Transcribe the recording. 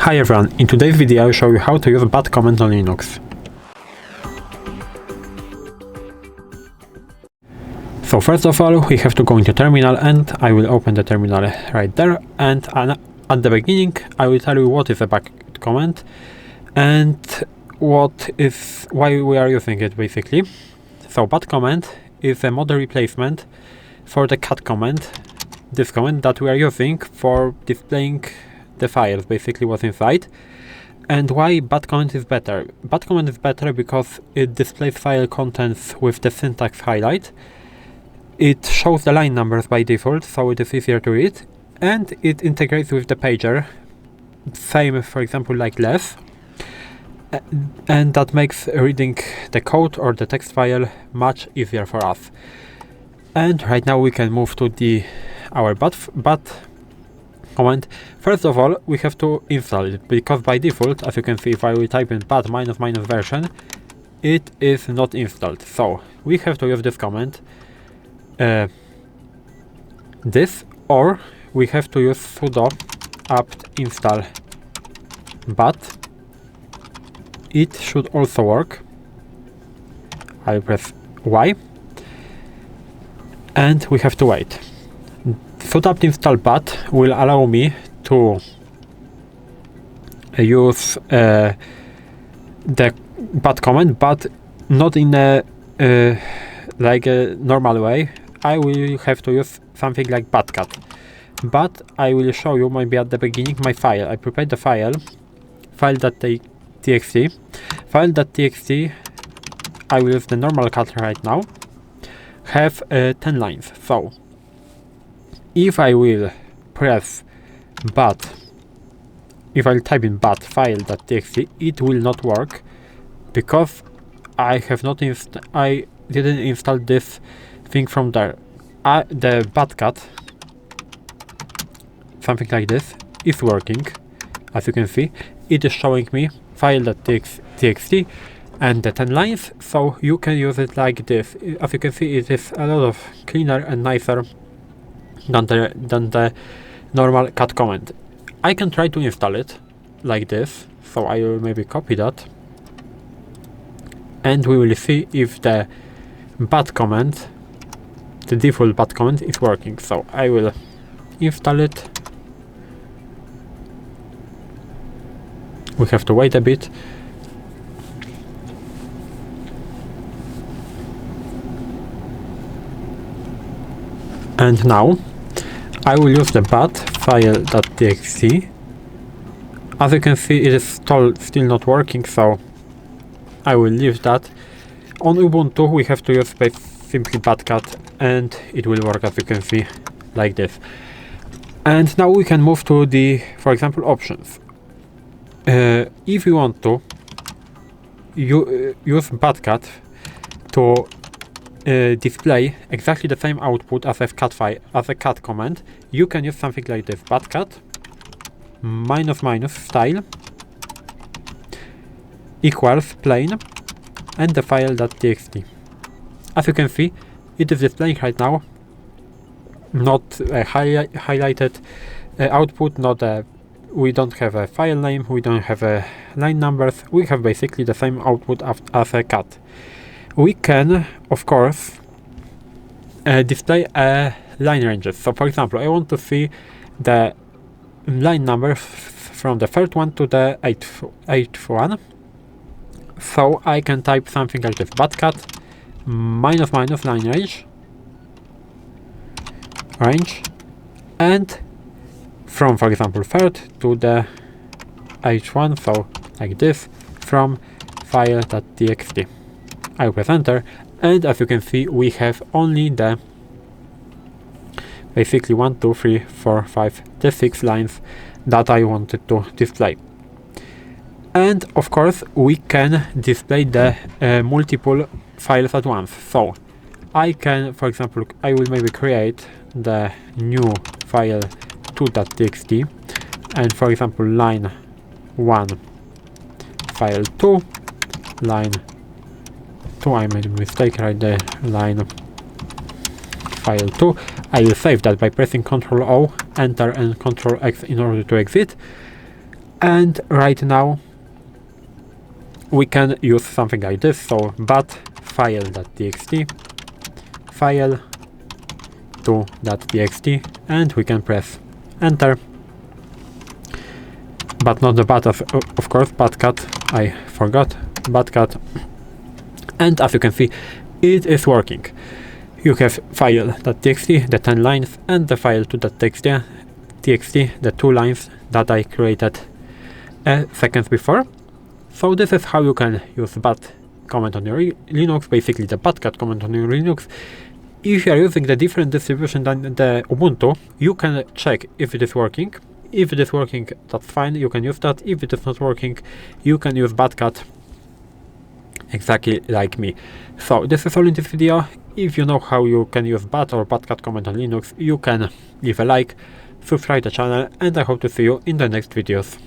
Hi everyone, in today's video I'll show you how to use bat command on Linux. So first of all we have to go into terminal, and I will open the terminal right there, and at the beginning I will tell you what is a bat command and why we are using it basically. So bat command is a model replacement for the cat command, this command that we are using for displaying the files, basically what's inside. And why bat command is better? Bat command is better because it displays file contents with the syntax highlight. It shows the line numbers by default, so it is easier to read, and it integrates with the pager, same for example like less, and that makes reading the code or the text file much easier for us. And right now we can move to our bat command. First of all, we have to install it, because by default, as you can see, if I will type in bat ---- version, it is not installed. So we have to use this command, or we have to use sudo apt install bat. It should also work. I'll press Y, and we have to wait. Sudo apt install bat will allow me to use the bat command, but not in a like a normal way. I will have to use something like batcat, but I will show you maybe at the beginning my file. I prepared the file.txt. I will use the normal cat right now, have 10 lines. So if I will press if I'll type in bat file.txt, it will not work because I didn't install this thing from there. The batcat, something like this, is working. As you can see, it is showing me file.txt and the 10 lines, so you can use it like this. As you can see, it is a lot of cleaner and nicer than the normal cat command. I can try to install it like this, so I will maybe copy that, and we will see if the bat command, the default bat command, is working. So I will install it. We have to wait a bit. And now I will use the bat file.txt. As you can see, it is still not working, so I will leave that. On Ubuntu we have to use simply batcat, and it will work, as you can see, like this. And now we can move to for example, options. If you want to use batcat to display exactly the same output as a cat command, you can use something like this: batcat ---- style equals plain and the file.txt. As you can see, it is displaying right now not a highlighted output, we don't have a file name, we don't have a line numbers, we have basically the same output as a cat. We can, of course, display line ranges. So for example, I want to see the line numbers from the first one to the eighth one. So I can type something like this: batcat ---- line range, and from, for example, third to the eighth one, so like this, from file.txt. I press enter, and as you can see, we have only the basically 1, 2, 3, 4, 5, the 6 lines that I wanted to display. And of course, we can display the multiple files at once. So I can, for example, I will maybe create the new file 2.txt, and for example, line 1 file 2, line 2, I made a mistake right there, line file 2. I will save that by pressing Ctrl O, enter, and Ctrl X in order to exit. And right now we can use something like this, so bat file.txt, file2.txt, and we can press enter. But not the bat of course, batcat, I forgot, batcat. And as you can see, it is working. You have file.txt, the 10 lines, and the file2.txt, the 2 lines that I created seconds before. So this is how you can use bat command on your Linux, basically the batcat command on your Linux. If you are using the different distribution than the Ubuntu, you can check if it is working. If it is working, that's fine, you can use that. If it is not working, you can use batcat, exactly like me. So this is all in this video. If you know how you can use bat or batcat command on Linux, you can leave a like, subscribe the channel, and I hope to see you in the next videos.